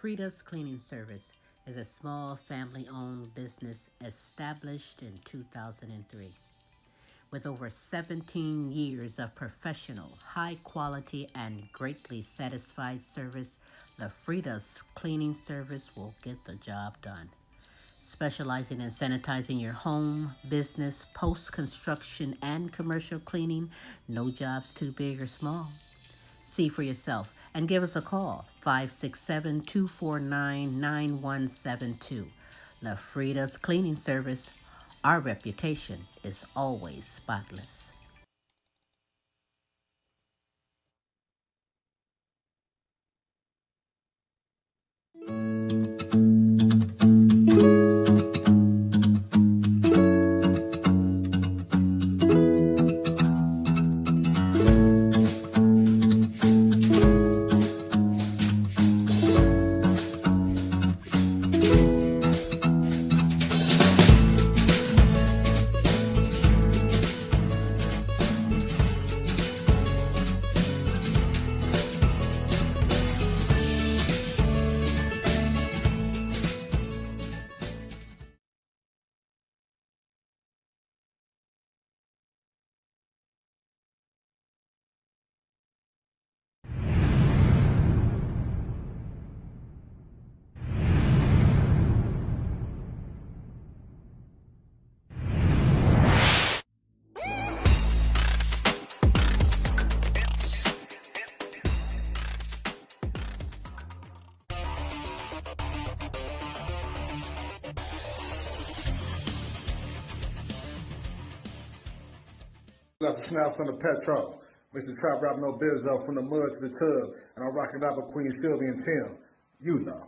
Frida's Cleaning Service is a small family-owned business established in 2003. With over 17 years of professional, high-quality, and greatly satisfied service, the Frida's Cleaning Service will get the job done. Specializing in sanitizing your home, business, post-construction, and commercial cleaning, no job's too big or small. See for yourself and give us a call, 567-249-9172. La Frida's Cleaning Service. Our reputation is always spotless. Left the snap from the petrol. Mr. Trap Rap No Bizzo from the mud to the tub. And I'm rocking out with Queen Silvy and Tim. You know.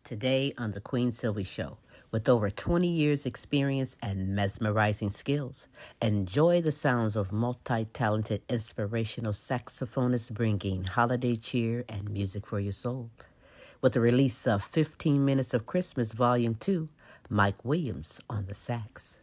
Today on the Queen Silvy Show, with over 20 years experience and mesmerizing skills, enjoy the sounds of multi-talented inspirational saxophonists bringing holiday cheer and music for your soul. With the release of 15 Minutes of Christmas Volume 2, Mike Williams on the sax.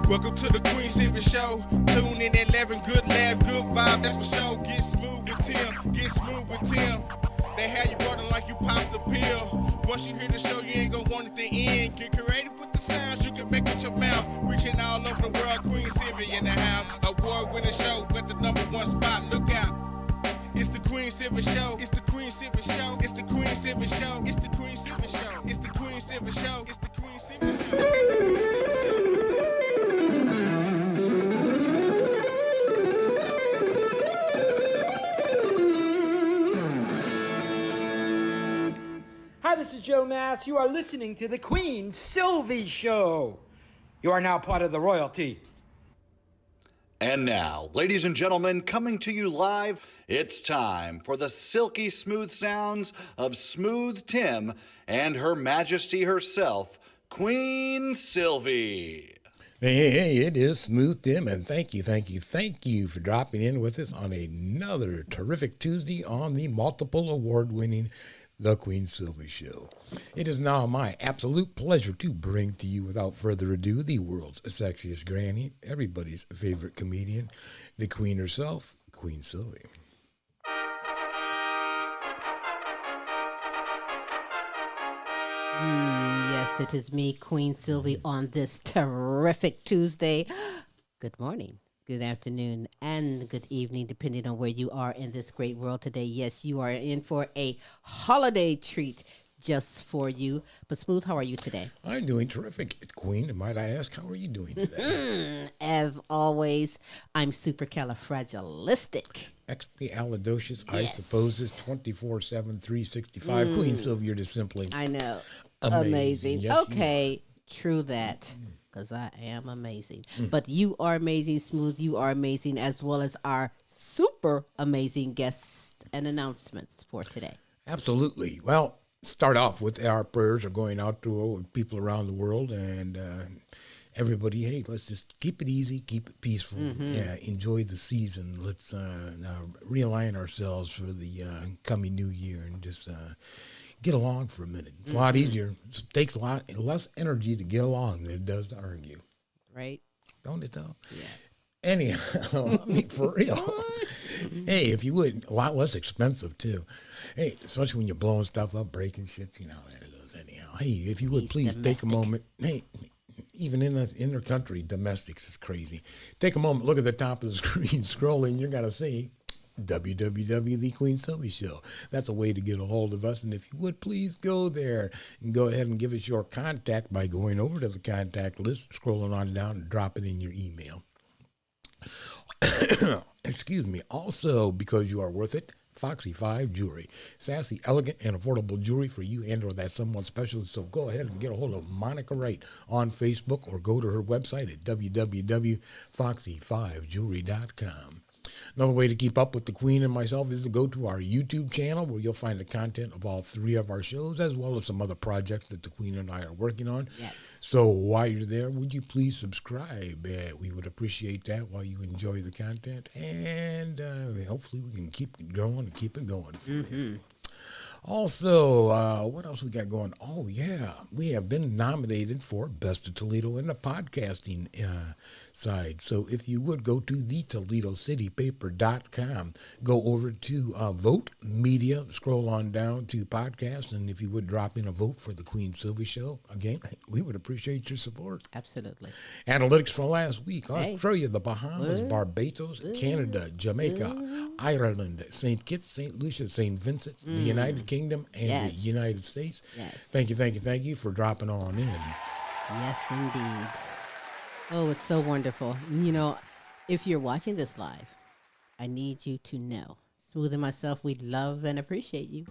Welcome to the Queen Silvy Show. Tune in at 11, good laugh, good vibe, that's for sure. Get smooth with Tim, get smooth with Tim. They have you rolling like you popped the pill. Once you hear the show, you ain't gonna want it to end. Get creative with the sounds you can make with your mouth. Reaching all over the world, Queen Silvy in the house. Award-winning show, got the #1 spot, look out. It's the Queen Silvy Show. It's the Queen Silvy Show. It's the Queen Silvy Show. It's the Queen Silvy Show. It's the Queen Silvy Show. It's the Queen Silvy Show. It's the Queen Silvy Show. Hi, this is Joe Mass. You are listening to the Queen Silvy Show. You are now part of the royalty. And now, ladies and gentlemen, coming to you live, it's time for the silky smooth sounds of Smooth Tim and Her Majesty herself, Queen Silvy. Hey, it is Smooth Tim, and thank you for dropping in with us on another terrific Tuesday on the multiple award-winning The Queen Silvy Show. It is now my absolute pleasure to bring to you, without further ado, the world's sexiest granny, everybody's favorite comedian, the Queen herself, Queen Silvy. Yes, it is me, Queen Silvy, on this terrific Tuesday. Good morning, good afternoon, and good evening, depending on where you are in this great world today. Yes, you are in for a holiday treat. just for you. But Smooth, how are you today? I'm doing terrific, Queen. And might I ask, how are you doing today? As always, I'm supercalifragilistic. Expialidocious, I Yes. suppose, is 24/7, 365. Queen Silvy, you're just simply I know. amazing. Yes, you Okay, true that. Because I am amazing. But you are amazing, Smooth. You are amazing, as well as our super amazing guests and announcements for today. Absolutely. Well, start off with our prayers are going out to people around the world and everybody. Hey, let's just keep it easy, keep it peaceful. Yeah, enjoy the season. Let's realign ourselves for the coming new year and just get along for a minute. It's a lot easier. It takes a lot less energy to get along than it does to argue. Right? Don't it though? Yeah. Anyhow, I mean, for real. Hey, if you would, a lot less expensive too. Hey, especially when you're blowing stuff up, breaking shit, you know how that goes anyhow. Hey, if you would please take a moment. Hey, even in the country, domestics is crazy. Take a moment, look at the top of the screen, scrolling, you're going to see www. The Queen Silvy Show. That's a way to get a hold of us. And if you would please go there and go ahead and give us your contact by going over to the contact list, scrolling on down and drop it in your email. Excuse me. Also, because you are worth it, Foxy 5 Jewelry. Sassy, elegant, and affordable jewelry for you and or that someone special. So go ahead and get a hold of Monica Wright on Facebook or go to her website at www.foxy5jewelry.com. Another way to keep up with the Queen and myself is to go to our YouTube channel where you'll find the content of all three of our shows as well as some other projects that the Queen and I are working on. Yes. So while you're there, would you please subscribe? We would appreciate that while you enjoy the content. And hopefully we can keep it going and keep it going for you. Also, what else we got going? Oh, yeah. We have been nominated for Best of Toledo in the podcasting side. So if you would go to thetoledocitypaper.com, go over to Vote Media, scroll on down to podcast, and if you would drop in a vote for the Queen Silvy Show, again, we would appreciate your support. Absolutely. Analytics from last week: Hey. Australia, the Bahamas, Barbados, Canada, Jamaica, Ireland, St. Kitts, St. Lucia, St. Vincent, the United Kingdom, and Yes. the United States. Yes. Thank you for dropping on in. Yes, indeed. Oh, it's so wonderful. You know, if you're watching this live, I need you to know, Smooth and myself, we love and appreciate you.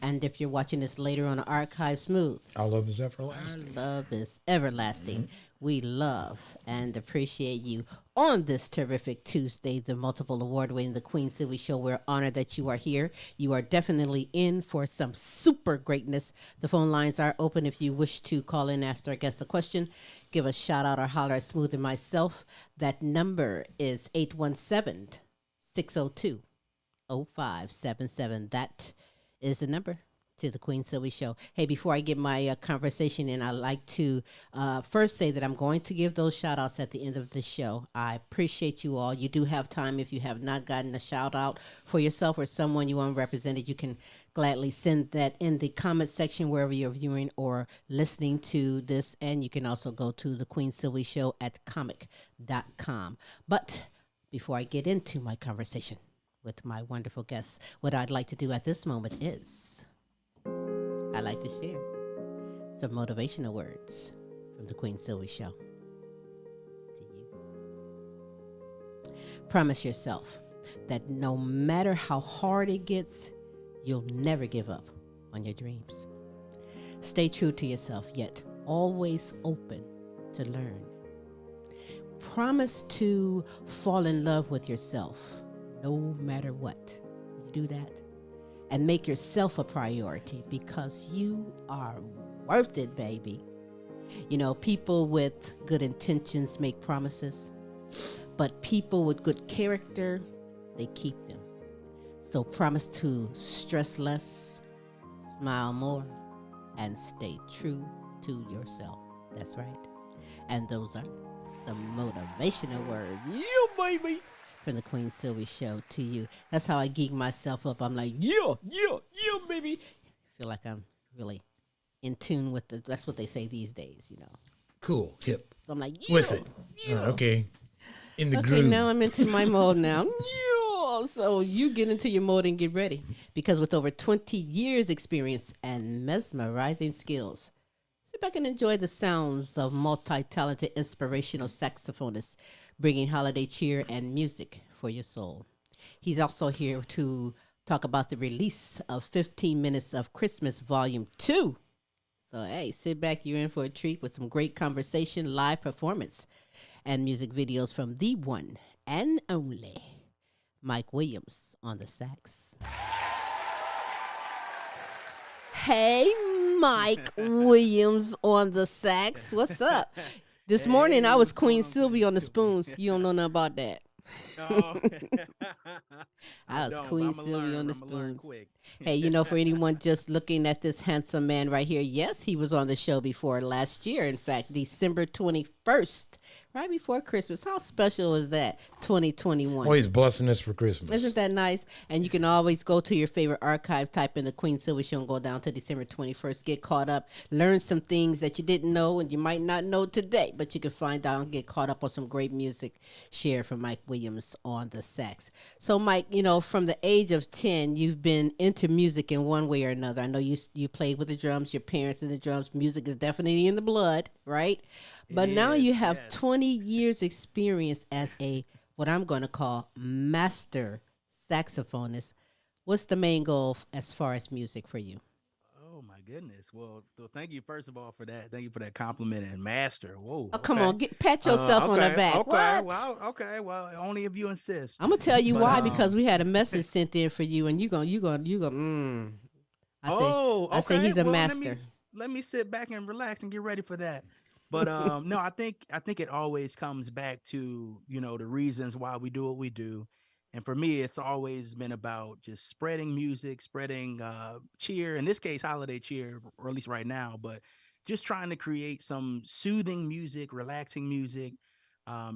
And if you're watching this later on the archive, Smooth, Our love is our everlasting. love is everlasting. We love and appreciate you on this terrific Tuesday, the multiple award-winning The Queen Silvy Show. We're honored that you are here. You are definitely in for some super greatness. The phone lines are open if you wish to call in, ask our guest a question, give a shout out or holler at Smooth and myself. That number is 817-602-0577. That is the number to the Queen Silvy Show. Hey, before I get my conversation in, I'd like to first say that I'm going to give those shout outs at the end of the show. I appreciate you all. You do have time. If you have not gotten a shout out for yourself or someone you want represented, you can gladly send that in the comment section wherever you're viewing or listening to this. And you can also go to the Queen Silvy Show at comic.com. But before I get into my conversation with my wonderful guests, what I'd like to do at this moment is I like to share some motivational words from the Queen Silvy Show to you. Promise yourself that no matter how hard it gets, you'll never give up on your dreams. Stay true to yourself, yet always open to learn. Promise to fall in love with yourself no matter what. You do that. And make yourself a priority because you are worth it, baby. You know, people with good intentions make promises, but people with good character, they keep them. So promise to stress less, smile more, and stay true to yourself. That's right. And those are some motivational words. You, baby. From the Queen Silvy Show to you. That's how I geek myself up. I'm like, yeah, baby. I feel like I'm really in tune with that's what they say these days, you know. Cool, hip. So I'm like, yeah, With it. yeah. Okay. In the Okay, groove. now I'm into my mode now. Yeah, So you get into your mode and get ready. Because with over 20 years experience and mesmerizing skills, sit back and enjoy the sounds of multi-talented inspirational saxophonists bringing holiday cheer and music for your soul. He's also here to talk about the release of 15 Minutes of Christmas Volume 2. So, hey, sit back. You're in for a treat with some great conversation, live performance, and music videos from the one and only Mike Williams on the sax. Hey, Mike Williams on the sax. What's up? This morning I was Queen Silvy on the spoons. You don't know nothing about that. Oh. I was Queen Silvy on the I'ma learn spoons. quick. Hey, for anyone just looking at this handsome man right here, yes, he was on the show before last year. In fact, December 21st, right before Christmas. How special is that? 2021. Oh, he's blessing us for Christmas. Isn't that nice? And you can always go to your favorite archive, type in the Queen Silvy Show, and go down to December 21st. Get caught up, learn some things that you didn't know and you might not know today, but you can find out and get caught up on some great music shared from Mike Williams on the sax. So, Mike, from the age of 10, you've been into music in one way or another. I know you played with the drums, your parents in the drums. Music is definitely in the blood, right? But now you have 20 years experience as what I'm going to call master saxophonist. What's the main goal as far as music for you? Oh my goodness. Well, thank you first of all for that. Thank you for that compliment and master. Whoa. Oh, come on, pat yourself on the back. Okay. What? Well, okay. Well, only if you insist. I'm gonna tell you why, because we had a message sent in for you, and you go. I say he's a master. Let me sit back and relax and get ready for that. But no, I think it always comes back to the reasons why we do what we do. And for me, it's always been about just spreading music, spreading cheer, in this case, holiday cheer, or at least right now, but just trying to create some soothing music, relaxing music,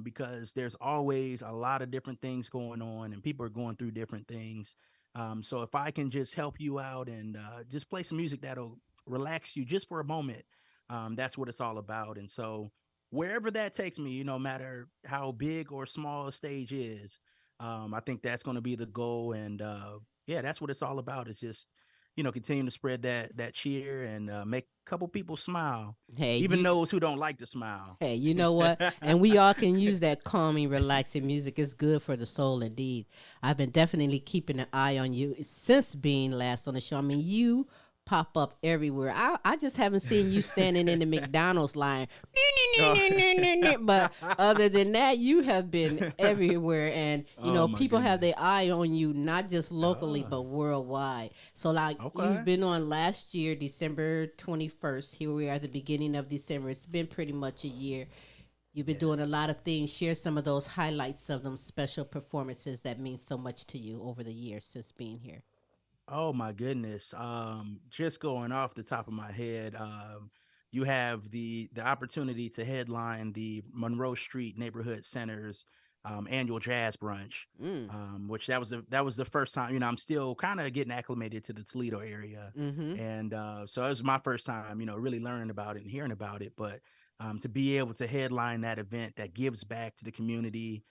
because there's always a lot of different things going on and people are going through different things. So if I can just help you out and just play some music that'll relax you just for a moment, that's what it's all about. And so wherever that takes me, no matter how big or small a stage is, I think that's going to be the goal. And yeah, that's what it's all about. It's just, continuing to spread that cheer and make a couple people smile. Hey, even those who don't like to smile. Hey, you know what? And we all can use that calming, relaxing music. It's good for the soul indeed. I've been definitely keeping an eye on you since being last on the show. I mean, you pop up everywhere. I just haven't seen you standing in the McDonald's line. But other than that, you have been everywhere. And, people have their eye on you, not just locally, but worldwide. So, you've been on last year, December 21st. Here we are at the beginning of December. It's been pretty much a year. You've been doing a lot of things. Share some of those highlights of them special performances that mean so much to you over the years since being here. Oh my goodness. Just going off the top of my head, you have the opportunity to headline the Monroe Street Neighborhood Center's annual jazz brunch, which that was the first time. I'm still kind of getting acclimated to the Toledo area, and so it was my first time, really learning about it and hearing about it. But to be able to headline that event that gives back to the community,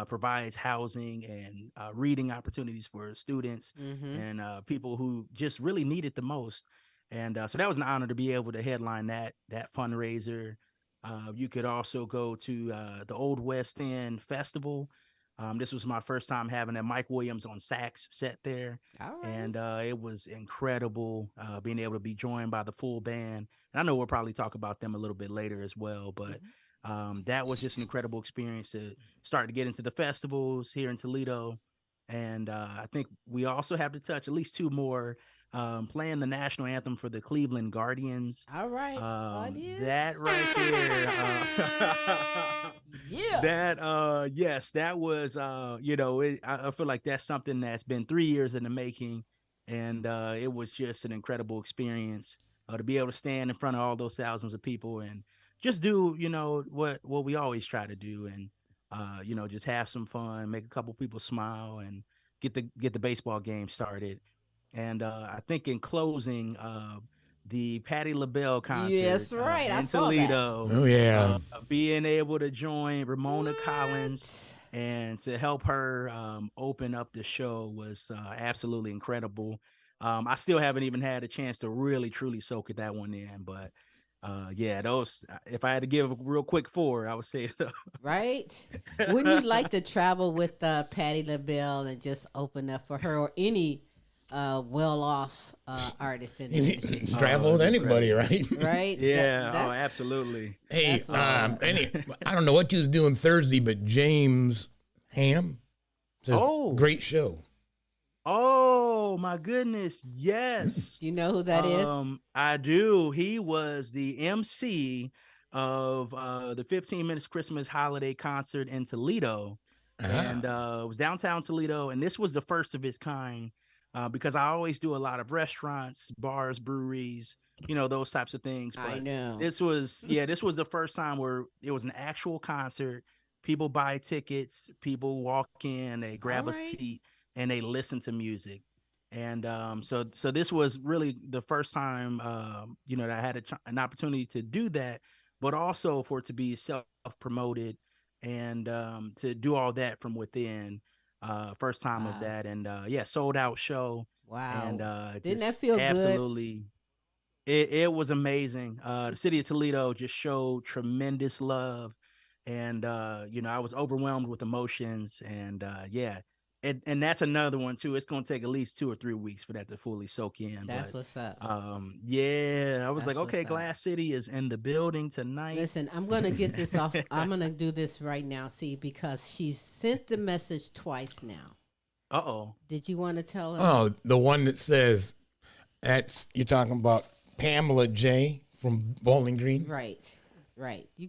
provides housing and reading opportunities for students and people who just really need it the most. And so that was an honor to be able to headline that fundraiser. You could also go to the Old West End Festival. This was my first time having a Mike Williams on sax set there. All right. And it was incredible being able to be joined by the full band. And I know we'll probably talk about them a little bit later as well, but that was just an incredible experience to start to get into the festivals here in Toledo. And I think we also have to touch at least two more, playing the national anthem for the Cleveland Guardians. All right. That right there. Yeah. That, yes, that was, I feel like that's something that's been 3 years in the making. And it was just an incredible experience to be able to stand in front of all those thousands of people and just do, what we always try to do, and just have some fun, make a couple people smile, and get the baseball game started. And I think in closing, the Patti LaBelle concert, yes, right, in Toledo. Oh yeah, being able to join Ramona Collins and to help her open up the show was absolutely incredible. I still haven't even had a chance to really truly soak that one in, but yeah, those, if I had to give a real quick four, I would say Right? Wouldn't you like to travel with Patti LaBelle and just open up for her or any well-off artist in the industry? Travel with anybody, right? Right? Yeah, That's- absolutely. Hey, That's what I don't know what you was doing Thursday, but James Ham says, Oh. great show. Oh my goodness, yes. You know who that is? I do. He was the MC of the 15 Minutes Christmas Holiday Concert in Toledo. And it was downtown Toledo, and this was the first of its kind, because I always do a lot of restaurants, bars, breweries, those types of things. But I know. this was the first time where it was an actual concert. People buy tickets, people walk in, they grab a Alright. seat, and they listen to music. And so this was really the first time that I had an opportunity to do that, but also for it to be self-promoted and to do all that from within. First time of Wow. that, and sold out show. Wow. And Didn't that just feel good? absolutely, it was amazing. The city of Toledo just showed tremendous love, and I was overwhelmed with emotions, and and that's another one too. It's gonna take at least 2 or 3 weeks for that to fully soak in. That's but what's up. I was That's like, okay, what's up. Glass City is in the building tonight. Listen, I'm going to get this off. I'm going to do this right now, see, because she sent the message twice now. Uh-oh. Did you want to tell her? Oh, the one that says, you're talking about Pamela J. from Bowling Green? Right. You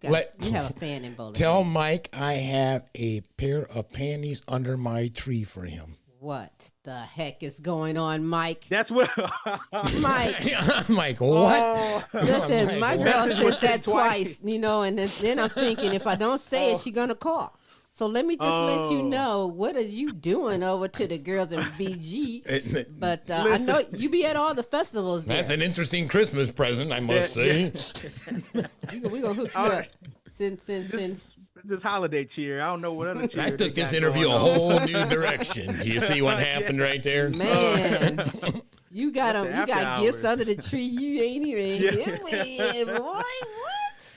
have a fan in Bowling Tell Green. Mike I have a pair of panties under my tree for him. What the heck is going on, Mike? That's what Mike, I'm like, what? Oh. listen, my girl Message was said that sent twice. twice, and then I'm thinking if I don't say it, she gonna call. So let me just let you know what is you doing over to the girls in BG. But I know you be at all the festivals there. That's an interesting Christmas present, I must say. We gonna hook you All up. right. Since Just holiday cheer. I don't know what other cheer. I they took this got interview going a on. whole new direction. Do you see what happened right there? man, you got That's the after got gifts hours. under the tree you ain't even hit with, boy.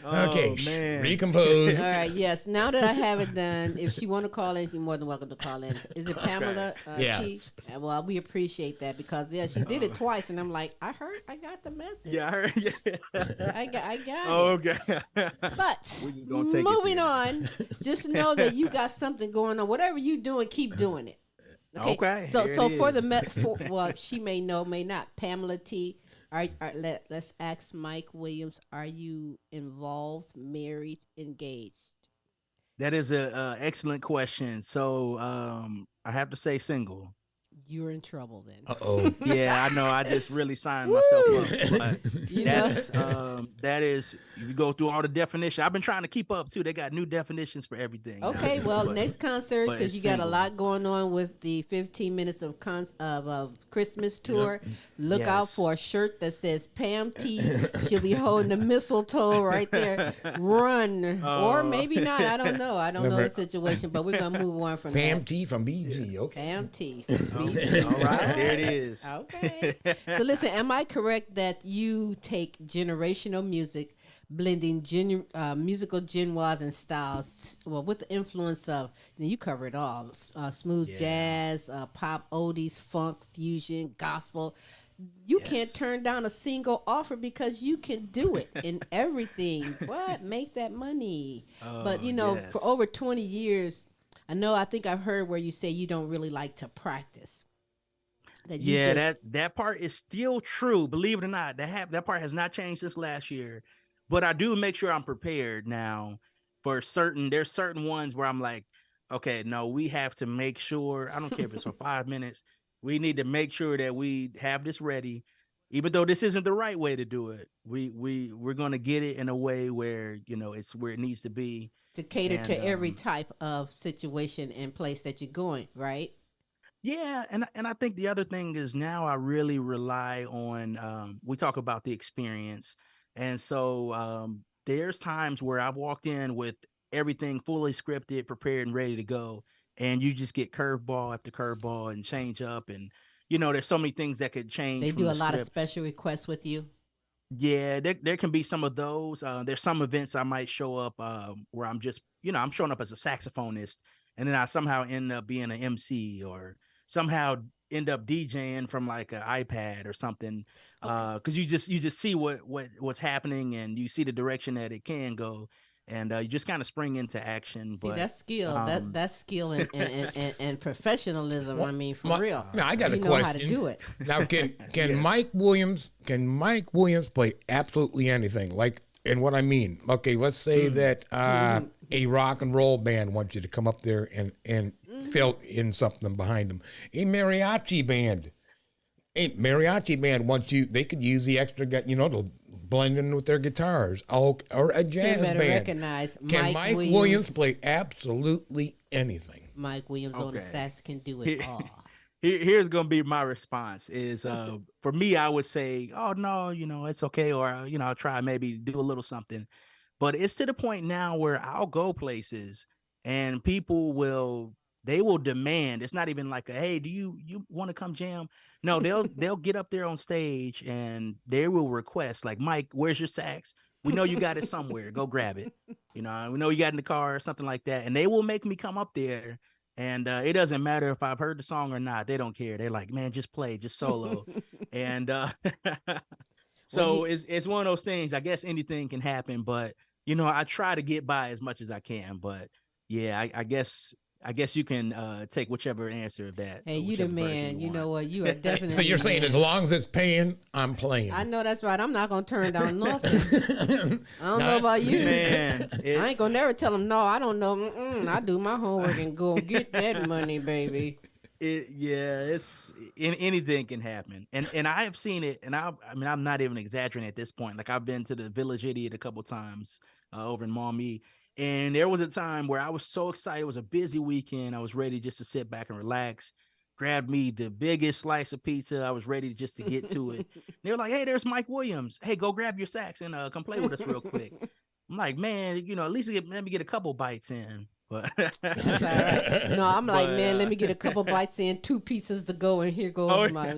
What? Okay, Oh, man. recompose. All right, yes. Now that I have it done, if she want to call in, she's more than welcome to call in. Is it Pamela? Yeah. T? Well, we appreciate that because she did it twice, and I'm like, I got the message. Yeah, I heard. Yeah. I got it. Okay. But We just gonna take it moving there. on, just know that you got something going on. Whatever you doing, keep doing it. Okay, So here so it for the is. well, she may know, may not. Pamela T. Let's ask Mike Williams. Are you involved, married, engaged? That is a excellent question. So I have to say single. You're in trouble then. Uh-oh. Yeah, I know. I just really signed myself up. But You know? that is, if you go through all the definitions, I've been trying to keep up too. They got new definitions for everything. Okay, now. well, But- next concert, but because it's you got a single. lot going on with the 15 minutes of Christmas tour. Look out Yes. for a shirt that says Pam T. She'll be holding the mistletoe right there. Run. Or maybe not. I don't know. I don't know the situation, but we're going to move on from Pam that. T from BG. Okay. Pam T. All right, there it is. Okay. So listen, am I correct that you take generational music, blending musical genres and styles, well, with the influence of, you cover it all, smooth jazz, pop, oldies, funk, fusion, gospel. You can't turn down a single offer because you can do it in everything. What? Make that money. But, yes. for over 20 years, I think I've heard where you say you don't really like to practice. That you Yeah, just- that part is still true. Believe it or not, that part has not changed since last year. But I do make sure I'm prepared now for certain. There's certain ones where I'm like, okay, no, we have to make sure. I don't care if it's for 5 minutes. We need to make sure that we have this ready, even though this isn't the right way to do it. We're gonna get it in a way where it's where it needs to be. to cater And, to every type of situation and place that you're going, right? Yeah, and I think the other thing is now I really rely on we talk about the experience. And so there's times where I've walked in with everything fully scripted, prepared, and ready to go. And you just get curveball after curveball and change up. And, there's so many things that could change They from do the a lot of script. special requests with you. Yeah, there can be some of those. There's some events I might show up where I'm just, I'm showing up as a saxophonist, and then I somehow end up being an MC, or somehow end up DJing from like an iPad or something. Because you just see what's happening, and you see the direction that it can go, and you just kind of spring into action. See, But that's skill. That's skill and professionalism. Well, I mean, for real. Now I got a you question. know how to do it. Now can Mike Williams play absolutely anything? Like, and what I mean, okay, let's say that a rock and roll band wants you to come up there and fill in something behind them. A mariachi band wants you. They could use the extra, to blend in with their guitars. Or a jazz you better band. Recognize Can Mike Williams play absolutely anything? Mike Williams on the sax can do it all. Here's gonna be my response is for me, I would say, oh no, it's okay, or I'll try maybe do a little something. But it's to the point now where I'll go places and people will demand. It's not even like a, hey, do you want to come jam? No, they'll get up there on stage and they will request, like, Mike, where's your sax? We know you got it somewhere. Go grab it. We know you got it in the car or something like that. And they will make me come up there. And it doesn't matter if I've heard the song or not. They don't care. They're like, man, just play, just solo. And so it's one of those things. I guess anything can happen, but I try to get by as much as I can. But yeah, I guess you can take whichever answer of that. Hey, you the man. You know what? You are definitely. So you're saying as long as it's paying, I'm playing. I know that's right. I'm not gonna turn down nothing. I don't know about you. Man, I ain't gonna never tell them no. I don't know. I do my homework and go get that money, baby. It's anything can happen, and I have seen it, and I mean I'm not even exaggerating at this point. Like, I've been to the Village Idiot a couple times over in Maumee, and there was a time where I was so excited. It was a busy weekend. I was ready just to sit back and relax. Grabbed me the biggest slice of pizza. I was ready just to get to it. They were like, "Hey, there's Mike Williams. Hey, go grab your sax and come play with us real quick." I'm like, man, at least let me get a couple bites in. But that's all right. No, I'm like, man, let me get a couple bites in, 2 pizzas to go, and here goes my,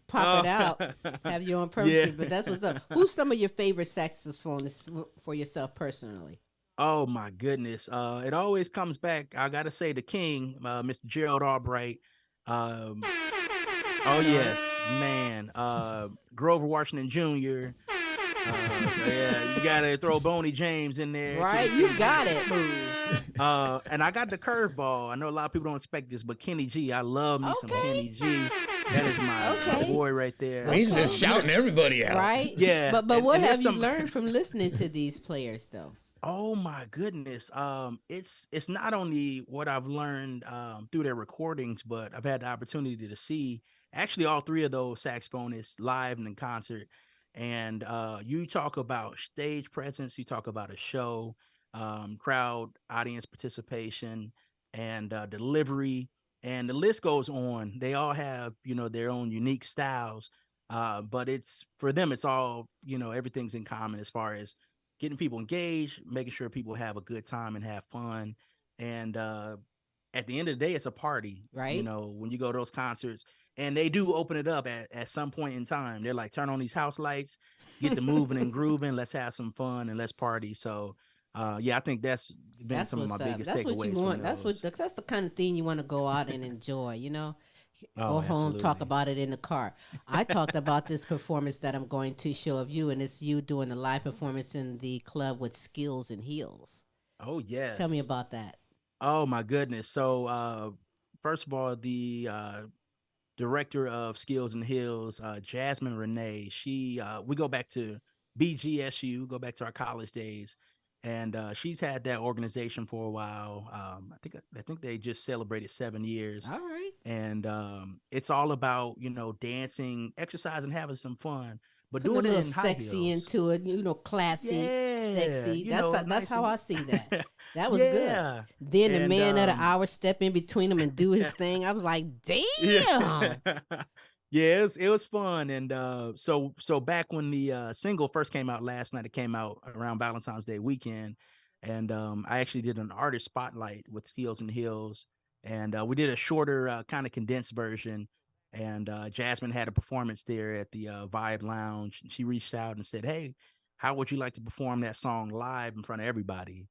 pop it out, have your own purposes. Yeah. But that's what's up. Who's some of your favorite saxophonists for yourself personally? Oh my goodness. It always comes back. I gotta say the king, Mr. Gerald Albright. Oh yes, man. Grover Washington Jr. Yeah, you gotta throw Boney James in there. Right, you got it. And I got the curveball. I know a lot of people don't expect this, but Kenny G. I love me some Kenny G. That is my boy right there. He's just shouting everybody out. Right? Yeah. But what have you learned from listening to these players though? Oh my goodness. It's not only what I've learned through their recordings, but I've had the opportunity to see actually all 3 of those saxophonists live and in concert. And you talk about stage presence, you talk about a show, crowd, audience participation, and delivery, and the list goes on. They all have, their own unique styles, but it's for them, it's all, everything's in common as far as getting people engaged, making sure people have a good time and have fun. And at the end of the day, it's a party, right? When you go to those concerts, and they do open it up at some point in time. They're like, turn on these house lights, get the moving and grooving. Let's have some fun and let's party. So, I think that's been some of my biggest takeaways. That's what you want. That's the kind of thing you want to go out and enjoy, Go home, absolutely. talk about it in the car. I talked about this performance that I'm going to show of you, and it's you doing a live performance in the club with Skills and Heels. Oh, yes. Tell me about that. Oh, my goodness. So, first of all, the director of Skills and Heels, Jasmine Renee, we go back to BGSU, go back to our college days. And she's had that organization for a while. I think they just celebrated 7 years. All right. And it's all about, dancing, exercising, having some fun, but Put doing a it little in high sexy heels. Into it, classy, sexy. That's nice how I see that. That was yeah. good. Then the man of the um, hour step in between them and do his thing. I was like, damn. Yeah. Yeah, it was fun. And so back when the single first came out last night, it came out around Valentine's Day weekend. And I actually did an artist spotlight with Skills and Hills, and we did a shorter, kind of condensed version. And Jasmine had a performance there at the Vibe Lounge. She reached out and said, "Hey, how would you like to perform that song live in front of everybody?"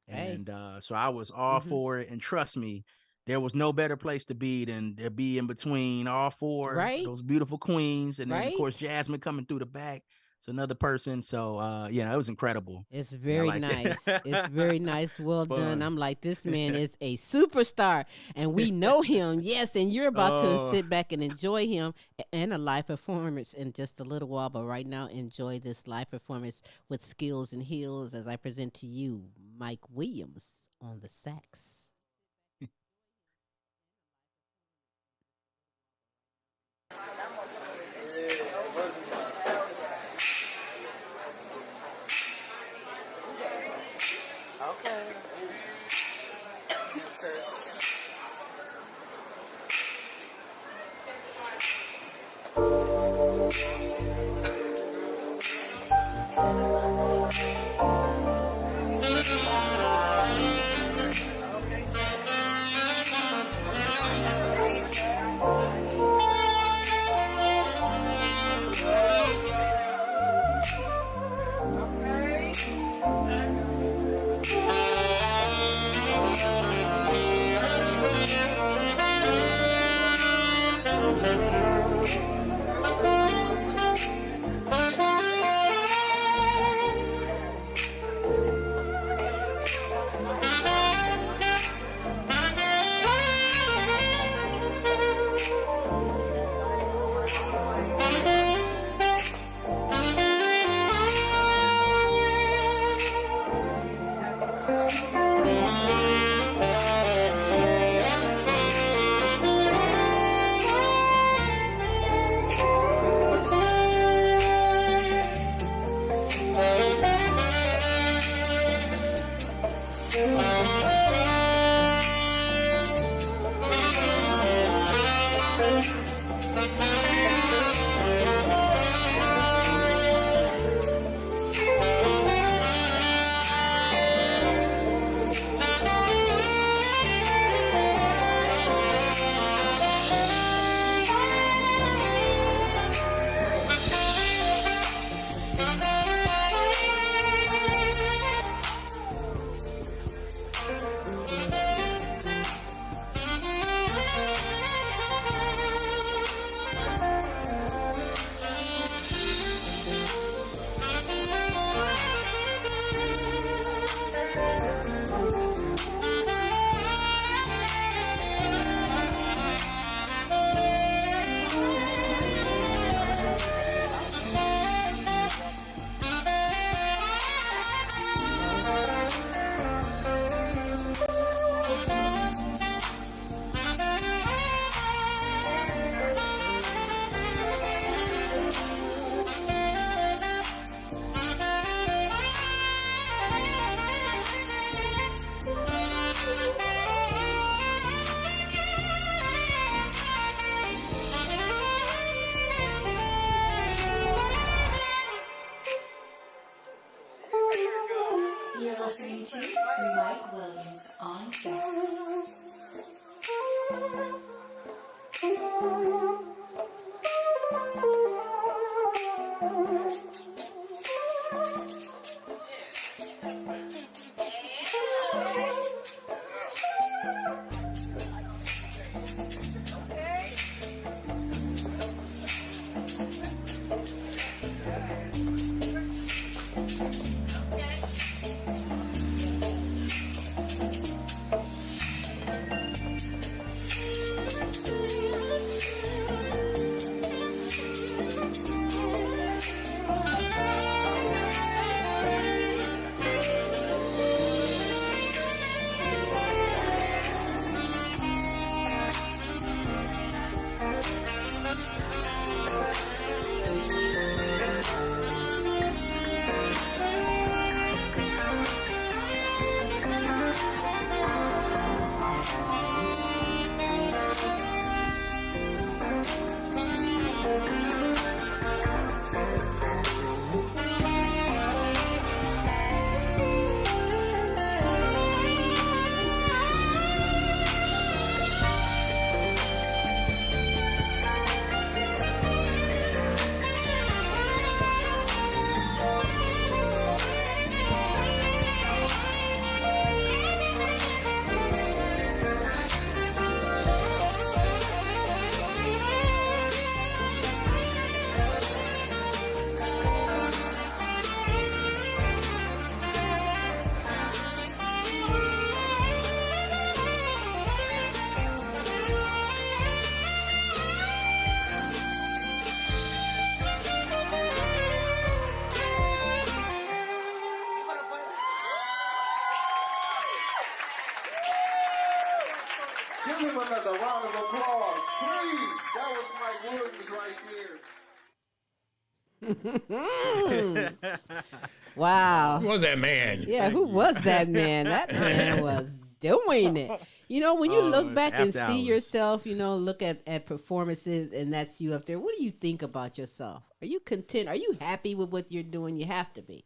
Hey. And so I was all for it. And trust me, there was no better place to be than to be in between all four Right. those beautiful queens, and then of Right. course Jasmine coming through the back. It's another person. So yeah, it was incredible. It's And I very liked it. nice. It's very nice. Well It's done. fun. I'm like, this man is a superstar, and we know him. Yes, and you're about to Oh. sit back and enjoy him and a live performance in just a little while. But right now, enjoy this live performance with Skills and Heels as I present to you Mike Williams on the sax. You're listening to Mike Williams on sax. Give him another round of applause, please. That was Mike Williams right there. Wow. Who was that man? Yeah, who was that man? That man was doing it. You know, when you look back and see yourself, you know, look at performances and that's you up there, what do you think about yourself? Are you content? Are you happy with what you're doing? You have to be.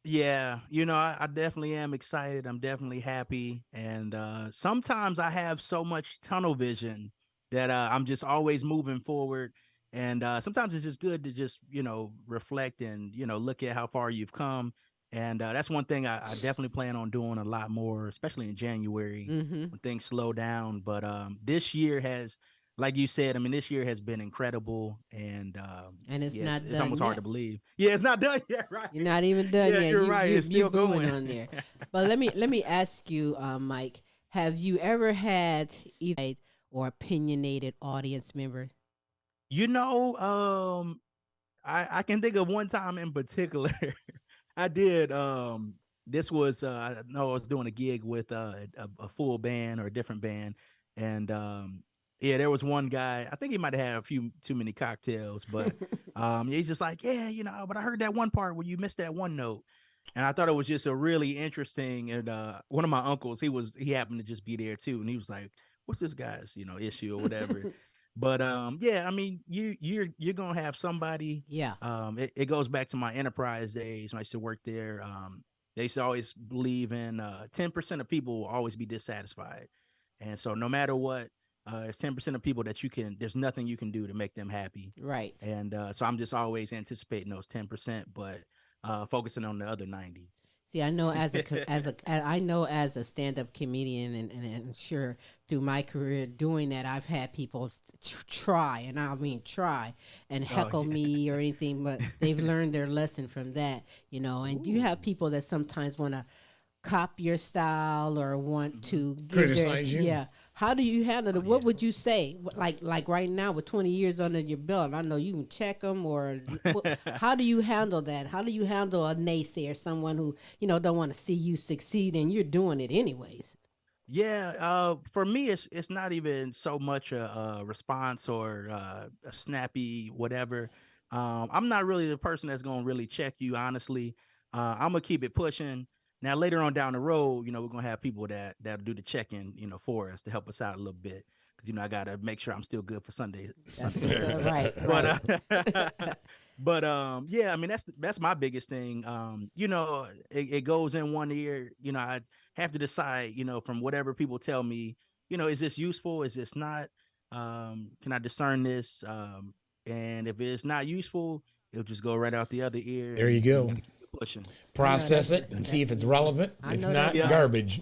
Yeah, you know, I definitely am excited. I'm definitely happy. And sometimes I have so much tunnel vision that I'm just always moving forward. And sometimes it's just good to just, you know, reflect and, you know, look at how far you've come. And that's one thing I definitely plan on doing a lot more, especially in January Mm-hmm. when things slow down. But this year has, like you said, I mean, this year has been incredible. And it's yes, not it's done almost yet. hard to believe. Yeah, it's not done yet, right? You're not even done Yeah, yet. you're right. It's You're still going going. on there. But let me ask you, Mike, have you ever had either or opinionated audience members? You know, I can think of one time in particular. I did. This was I know I was doing a gig with a full band or a different band, and yeah, there was one guy. I think he might have had a few too many cocktails, but he's just like, yeah, you know. But I heard that one part where you missed that one note, and I thought it was just a really interesting. And one of my uncles, he happened to just be there too, and he was like, "What's this guy's issue or whatever?" But yeah, I mean, you're gonna have somebody. Yeah. It goes back to my enterprise days when I used to work there. They used to always believe in 10% of people will always be dissatisfied, and so no matter what, it's 10% of people that there's nothing you can do to make them happy. Right. And so I'm just always anticipating those 10%, but focusing on the other 90. See, I know I know as a stand-up comedian, and sure through my career doing that, I've had people try, and I mean try, and heckle me or anything, but they've learned their lesson from that, you know. And you have people that sometimes want to copy your style or want to Criticize you. Yeah. How do you handle it? What would you say? Like right now with 20 years under your belt, I know you can check them or how do you handle that? How do you handle a naysayer, someone who, you know, don't want to see you succeed and you're doing it anyways? Yeah, for me, it's not even so much a response or a snappy whatever. I'm not really the person that's gonna really check you, honestly. I'm gonna keep it pushing. Now later on down the road, we're gonna have people that'll do the checking, for us to help us out a little bit. Because I gotta make sure I'm still good for Sunday service. Right. But but yeah, I mean that's my biggest thing. It goes in one ear. I have to decide, from whatever people tell me, is this useful? Is this not? Can I discern this? And if it's not useful, it'll just go right out the other ear. There you go. And keep pushing. Process it and see if it's relevant. I If know not, that's right. garbage.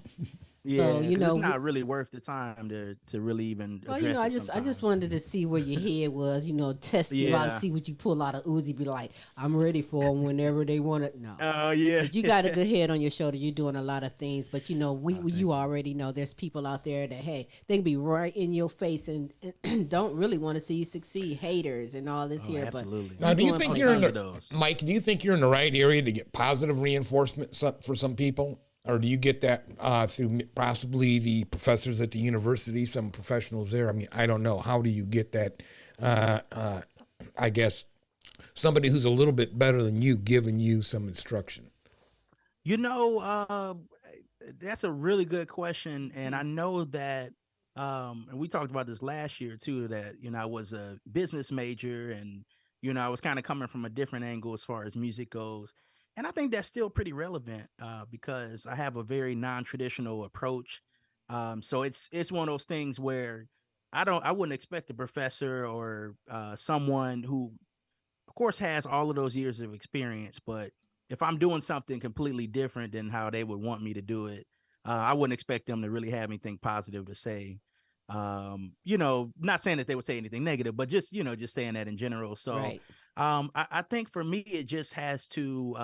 Yeah, So, 'cause it's not really worth the time to really even. Well, address I it just sometimes. wanted to see where your head was, test you out, Yeah. see what you pull out of Uzi, be like, I'm ready for them whenever they want it. No. Oh yeah. But you got a good head on your shoulder. You're doing a lot of things, but you already know there's people out there that, hey, they can be right in your face and don't really want to see you succeed. Haters and all this here. Absolutely. Now, do you doing think all you're in kinds the, of those. Mike? Do you think you're in the right area to get positive reinforcement for some people, or do you get that through possibly the professors at the university, some professionals there? I mean, I don't know. How do you get that? I guess somebody who's a little bit better than you giving you some instruction. That's a really good question, and I know that. And we talked about this last year too. That I was a business major, and I was kind of coming from a different angle as far as music goes. And I think that's still pretty relevant because I have a very non-traditional approach. So it's one of those things where I wouldn't expect a professor or someone who, of course, has all of those years of experience. But if I'm doing something completely different than how they would want me to do it, I wouldn't expect them to really have anything positive to say. Not saying that they would say anything negative, but just saying that in general. So Right. I think for me, it just has to,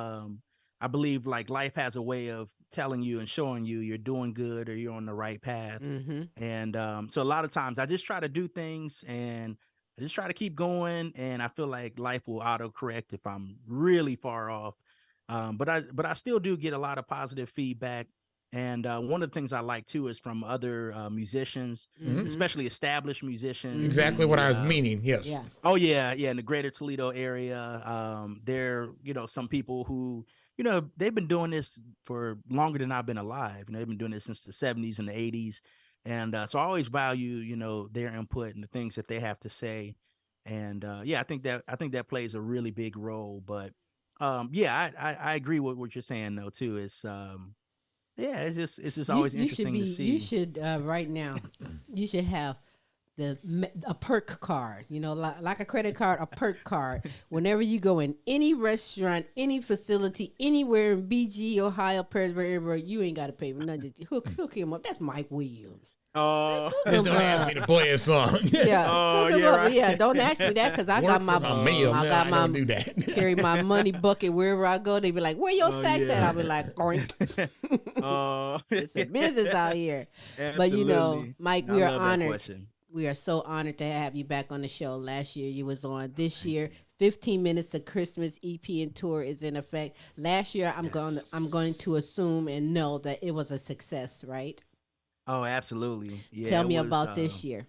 I believe like life has a way of telling you and showing you you're doing good or you're on the right path. Mm-hmm. And so a lot of times I just try to do things and I just try to keep going. And I feel like life will auto correct if I'm really far off. But I still do get a lot of positive feedback. And one of the things I like too is from other musicians, especially established musicians. Exactly what I was meaning. Yes. Yeah. Oh yeah, yeah. In the greater Toledo area, there, some people who, they've been doing this for longer than I've been alive. They've been doing this since the 70s and the 80s. And so I always value, their input and the things that they have to say. And yeah, I think that plays a really big role. But yeah, I agree with what you're saying though too. It's yeah, it's just always interesting to see. You should right now. You should have a perk card. Like a credit card, a perk card. Whenever you go in any restaurant, any facility, anywhere in BG, Ohio, Paris, wherever, you ain't got to pay for nothing. Hook him up. That's Mike Williams. Oh, Just don't ask me to play a song. Yeah, hook him up. Yeah, don't ask me that because I got my mail. I got my do that. carry my money bucket wherever I go. They be like, "Where your sax at?" I'll be like, "Oink." It's a business out here. Absolutely. But Mike, we are love that honored. question. We are so honored to have you back on the show. Last year you was on. This year, 15 Minutes of Christmas EP and tour is in effect. Last year, I'm going to assume and know that it was a success, right? Oh, absolutely. Yeah. Tell me about this year.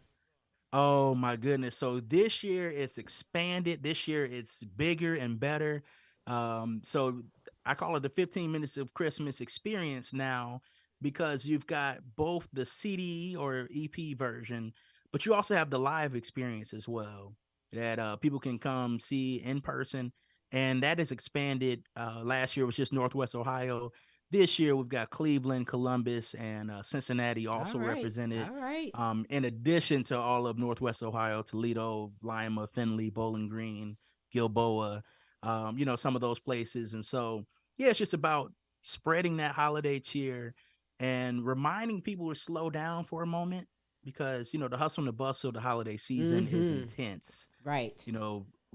Oh my goodness. So this year it's expanded. This year it's bigger and better. So I call it the 15 Minutes of Christmas experience now because you've got both the CD or EP version, but you also have the live experience as well that people can come see in person. And that is expanded. Last year was just Northwest Ohio. This year we've got Cleveland, Columbus, and Cincinnati also represented. All right. In addition to all of Northwest Ohio, Toledo, Lima, Findlay, Bowling Green, Gilboa, some of those places. And so, yeah, it's just about spreading that holiday cheer and reminding people to slow down for a moment because, the hustle and the bustle of the holiday season is intense. Right.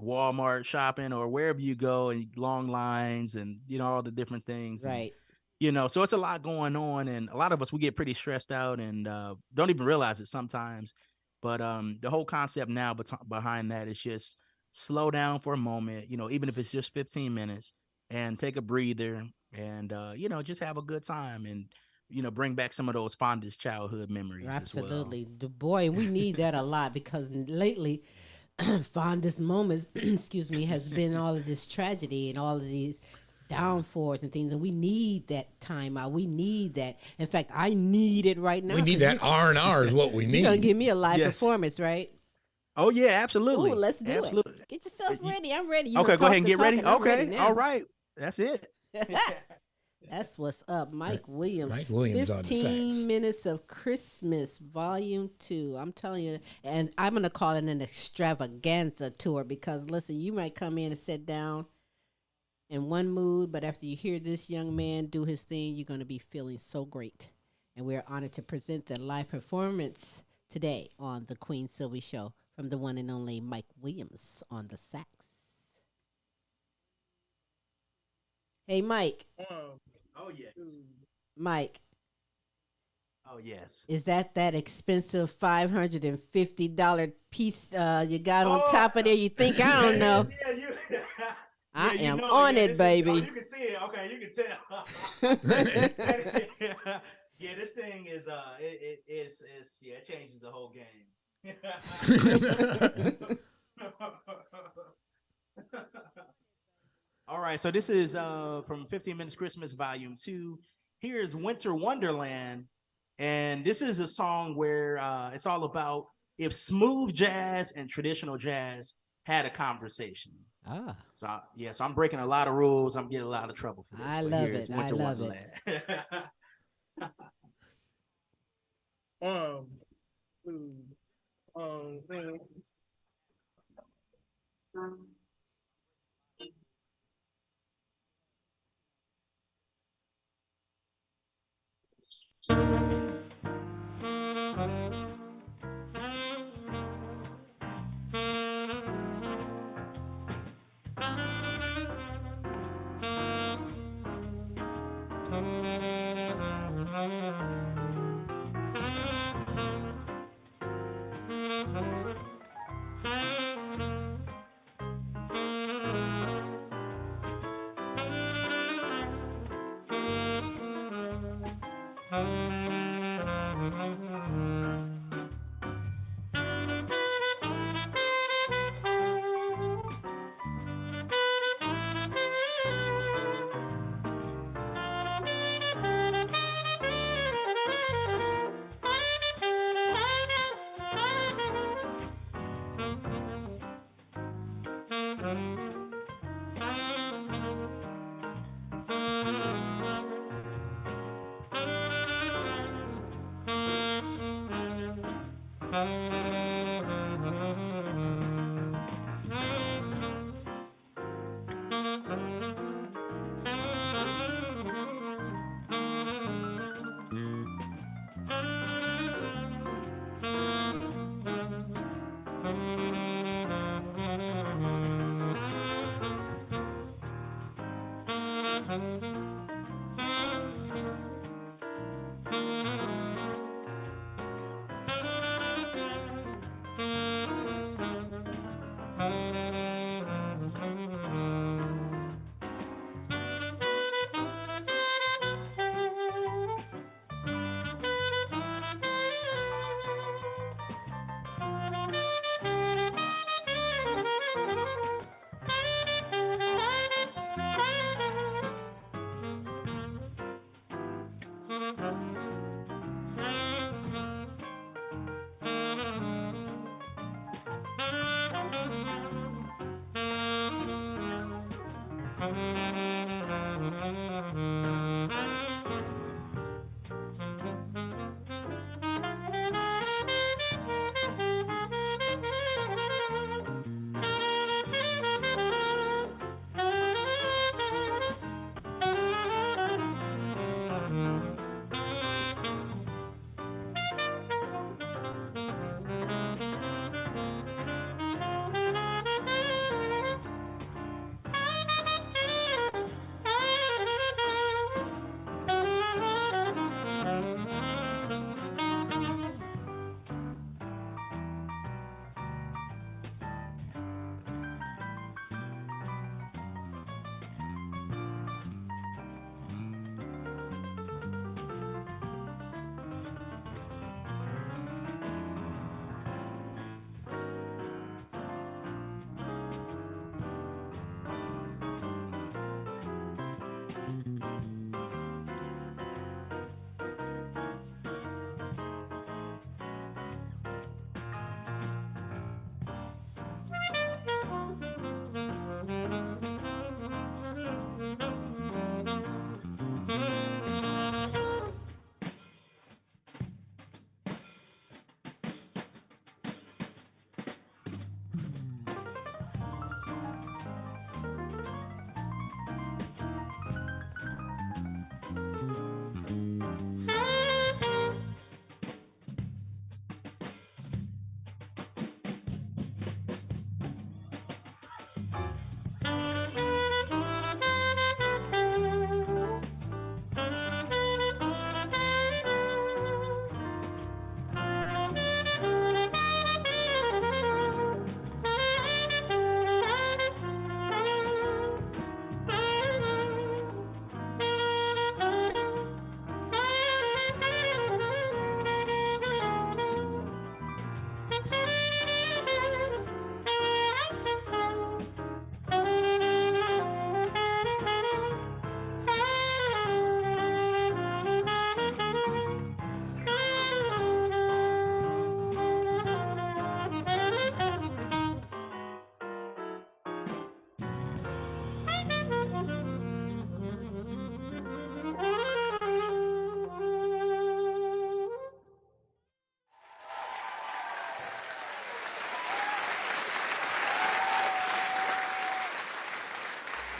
Walmart shopping or wherever you go and long lines and, all the different things. Right. So it's a lot going on, and a lot of us, we get pretty stressed out and don't even realize it sometimes. But the whole concept now behind that is just slow down for a moment, even if it's just 15 minutes, and take a breather and, just have a good time and, bring back some of those fondest childhood memories as well. Absolutely. Boy, we need that a lot because lately, fondest moments, excuse me, has been all of this tragedy and all of these downfalls and things, and we need that time out. We need that. In fact, I need it right now. We need that R&R is what we need. You're gonna give me a live performance, right? Oh yeah, absolutely. Oh, let's do it. Get yourself ready. I'm ready. You okay, go ahead and get ready. Okay, ready all right. That's it. That's what's up, Mike Williams. Mike Williams on the sax. 15 Minutes of Christmas, Volume 2. I'm telling you, and I'm gonna call it an extravaganza tour because listen, you might come in and sit down in one mood, but after you hear this young man do his thing, you're going to be feeling so great. And we're honored to present a live performance today on the Queen Silvy Show from the one and only Mike Williams on the sax. Hey, Mike. Oh, yes. Mike. Oh, yes. Is that expensive $550 piece you got on top of there? You think I don't know? I am on it, baby. You can see it. Okay, you can tell. Yeah, this thing is it changes the whole game. All right, so this is from 15 Minutes Christmas Volume 2. Here's Winter Wonderland, and this is a song where it's all about if smooth jazz and traditional jazz had a conversation. Ah. So I'm breaking a lot of rules. I'm getting a lot of trouble for this. I love it. I love it. 1, 2, 3.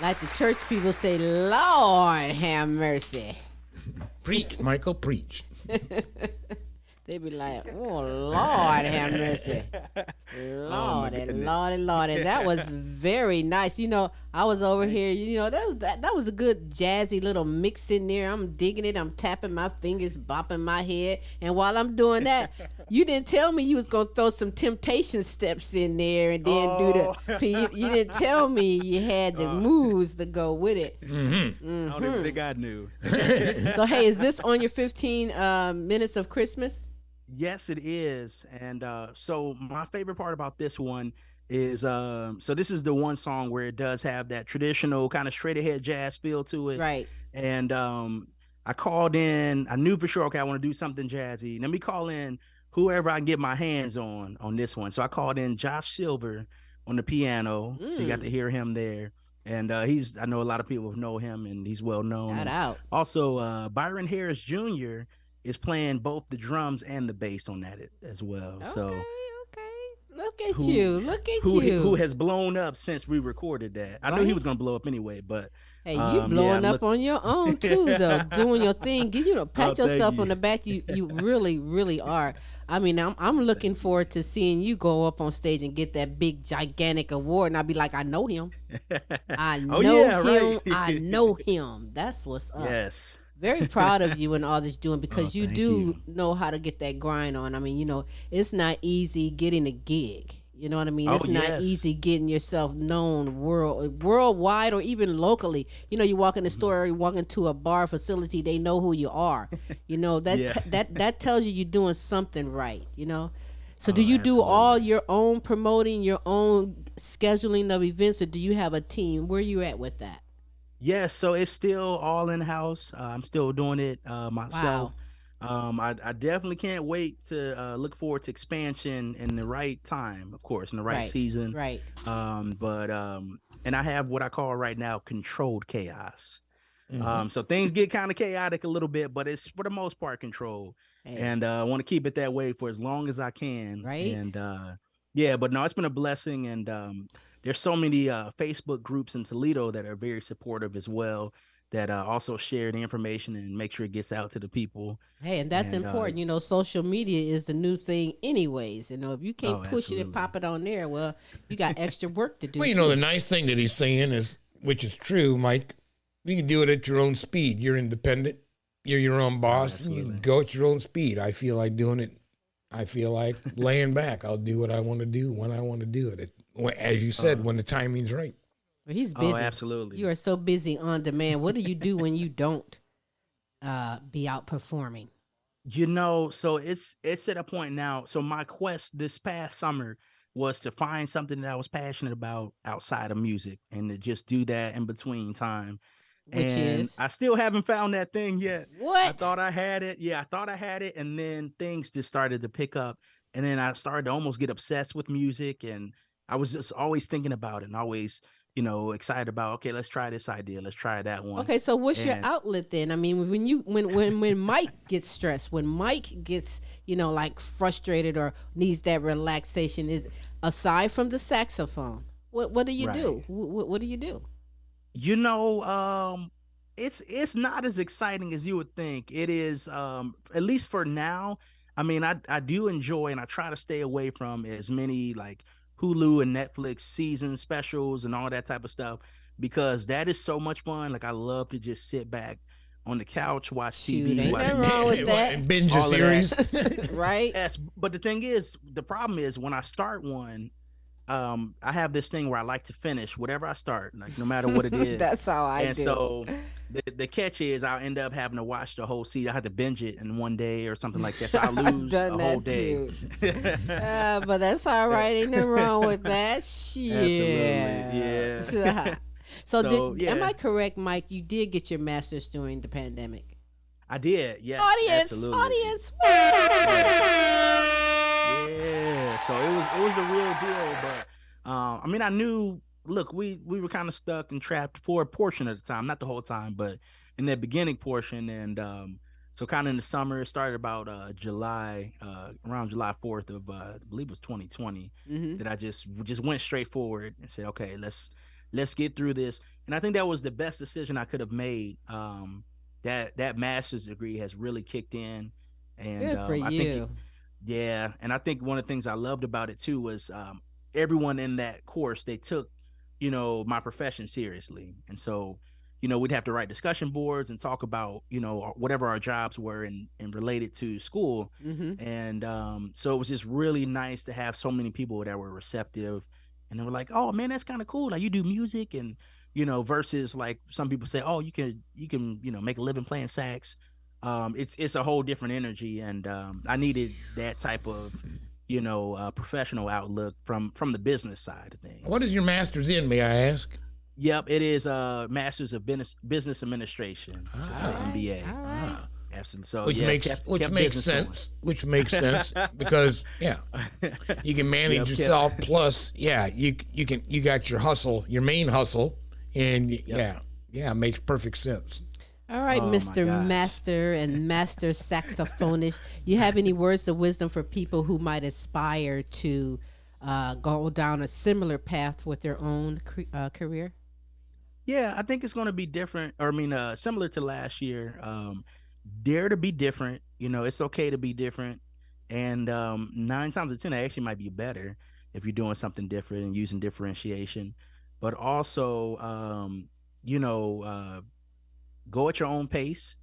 Like the church people say, Lord have mercy. Preach, Michael, preach. They be like, oh, Lord have mercy. Lordy, Lordy, Lordy. That was very nice. You know, I was over here, that was a good jazzy little mix in there. I'm digging it. I'm tapping my fingers, bopping my head, and while I'm doing that, you didn't tell me you was gonna throw some temptation steps in there, and then do Oh. the. You didn't tell me you had the moves to go with it. I don't even think I knew. So hey, is this on your 15 minutes of Christmas? Yes, it is. And so my favorite part about this one is so this is the one song where it does have that traditional kind of straight ahead jazz feel to it. Right. And I called in, I knew for sure, okay, I want to do something jazzy. Let me call in whoever I can get my hands on this one. So I called in Josh Silver on the piano. So you got to hear him there. And I know a lot of people know him, and he's well known. Shout out. Also, Byron Harris Jr. is playing both the drums and the bass on that as well. Okay, So okay. Look at you. Look at you. who has blown up since we recorded that. I knew he was gonna blow up anyway, but hey, you blowing up on your own too, though, doing your thing. Pat thank yourself you. on the back. You really, really are. I mean, I'm looking forward to seeing you go up on stage and get that big gigantic award, and I'll be like, I know him. I know him. right. I know him. That's what's up. yes. Very proud of you and all that you're doing, because you thank do you. know how to get that grind on. I mean, it's not easy getting a gig. You know what I mean? It's not yes. easy getting yourself known worldwide or even locally. You walk in the store or you walk into a bar facility, they know who you are. That tells you you're doing something right. So do you do all your own promoting, your own scheduling of events, or do you have a team? Where are you at with that? Yes, so it's still all in house. I'm still doing it myself. I definitely can't wait to look forward to expansion in the right time, of course, in the right season. Right. And I have what I call right now controlled chaos. So things get kind of chaotic a little bit, but it's for the most part controlled. Hey. And I want to keep it that way for as long as I can. Right. And but no, it's been a blessing. And there's so many Facebook groups in Toledo that are very supportive as well, that also share the information and make sure it gets out to the people. Hey, and that's important. Social media is the new thing anyways. If you can't push it and pop it on there, well, you got extra work to do. Well, the nice thing that he's saying is, which is true, Mike, you can do it at your own speed. You're independent. You're your own boss. You can go at your own speed. I feel like doing it. I feel like laying back. I'll do what I want to do when I want to do it. As you said, when the timing's right. Well, he's busy. Oh, absolutely. You are so busy on demand. What do you do when you don't be out performing? So it's at a point now. So my quest this past summer was to find something that I was passionate about outside of music, and to just do that in between time. Which is? I still haven't found that thing yet. What? I thought I had it. Yeah, I thought I had it. And then things just started to pick up. And then I started to almost get obsessed with music. And I was just always thinking about it and always, excited about, okay, let's try this idea. Let's try that one. Okay, so what's your outlet then? I mean, when Mike gets stressed, when Mike gets, like frustrated or needs that relaxation, is aside from the saxophone, what do you do? What do you do? It's not as exciting as you would think. It is, at least for now. I mean, I do enjoy, and I try to stay away from as many like Hulu and Netflix season specials and all that type of stuff, because that is so much fun. Like, I love to just sit back on the couch, watch TV, ain't nothing wrong with that. And binge a series. Right? Yes, but the problem is when I start one, I have this thing where I like to finish whatever I start, like no matter what it is. That's how I do. And so the catch is I'll end up having to watch the whole season. I have to binge it in one day or something like that. So I lose a whole day. But that's all right. Ain't nothing wrong with that. Shit. Absolutely. Yeah. Am I correct, Mike? You did get your master's during the pandemic. I did. Yes. Audience. Yeah, so it was the real deal, but I mean, I knew. Look, we were kind of stuck and trapped for a portion of the time, not the whole time, but in that beginning portion, and so kind of in the summer, it started about July, around July 4th of I believe it was 2020, that I just went straight forward and said, okay, let's get through this, and I think that was the best decision I could have made. That master's degree has really kicked in, and good for I you. think. And I think one of the things I loved about it too was everyone in that course, they took, my profession seriously. And so, we'd have to write discussion boards and talk about, whatever our jobs were and related to school. And so it was just really nice to have so many people that were receptive, and they were like, "Oh man, that's kind of cool. Like you do music," and versus like some people say, "Oh, you can make a living playing sax." It's a whole different energy, and I needed that type of professional outlook from the business side of things. What is your master's in, may I ask? Yep, it is a master's of business administration, so MBA. Absolutely. So Which makes sense. Which makes sense because you can manage yourself. Plus, you got your hustle, your main hustle, and it makes perfect sense. All right, Mr. Master and Master Saxophonist, you have any words of wisdom for people who might aspire to go down a similar path with their own career? Yeah, I think it's going to be different. Or similar to last year. Dare to be different. It's okay to be different. And 9 times out of 10, it actually might be better if you're doing something different and using differentiation. But also, go at your own pace.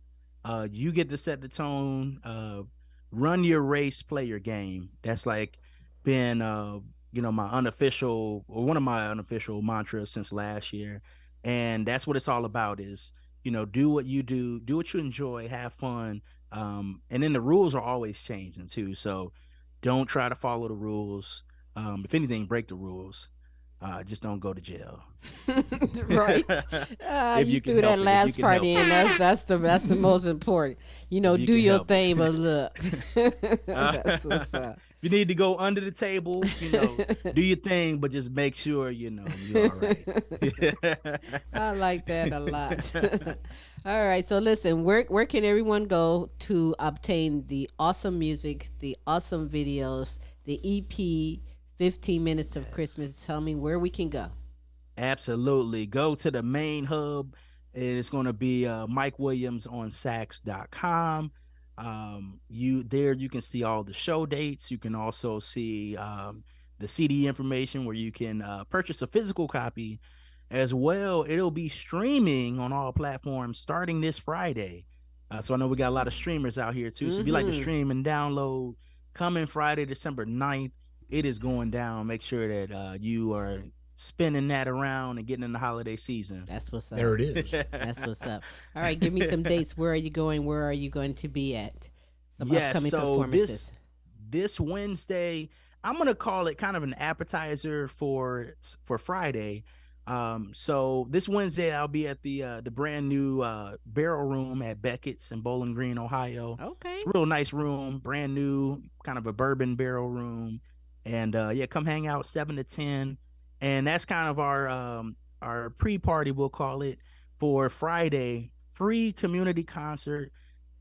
You get to set the tone. Run your race, play your game. That's like been my unofficial, or one of my unofficial mantras since last year. And that's what it's all about is, do what you do what you enjoy, have fun. And then the rules are always changing too. So don't try to follow the rules. If anything, break the rules. Just don't go to jail. Right. You threw that last part in. That's the most important. Do your thing, but look. That's what's up. You need to go under the table, do your thing, but just make sure, you're all right. I like that a lot. All right. So listen, where can everyone go to obtain the awesome music, the awesome videos, the EP, 15 Minutes of Christmas? Tell me where we can go. Absolutely. Go to the main hub. It's going to be MikeWilliamsOnSax.com. You can see all the show dates. You can also see the CD information where you can purchase a physical copy as well. It'll be streaming on all platforms starting this Friday. So I know we got a lot of streamers out here too. So if you like to stream and download, coming Friday, December 9th, it is going down. Make sure that you are spinning that around and getting in the holiday season. That's what's up. There it is. That's what's up. All right, give me some dates. Where are you going? Where are you going to be at? Some upcoming performances. This Wednesday, I'm gonna call it kind of an appetizer for Friday. So this Wednesday I'll be at the brand new Barrel Room at Beckett's in Bowling Green, Ohio. Okay. It's a real nice room, brand new, kind of a bourbon barrel room. And come hang out 7 to 10. And that's kind of our pre-party, we'll call it, for Friday. Free community concert,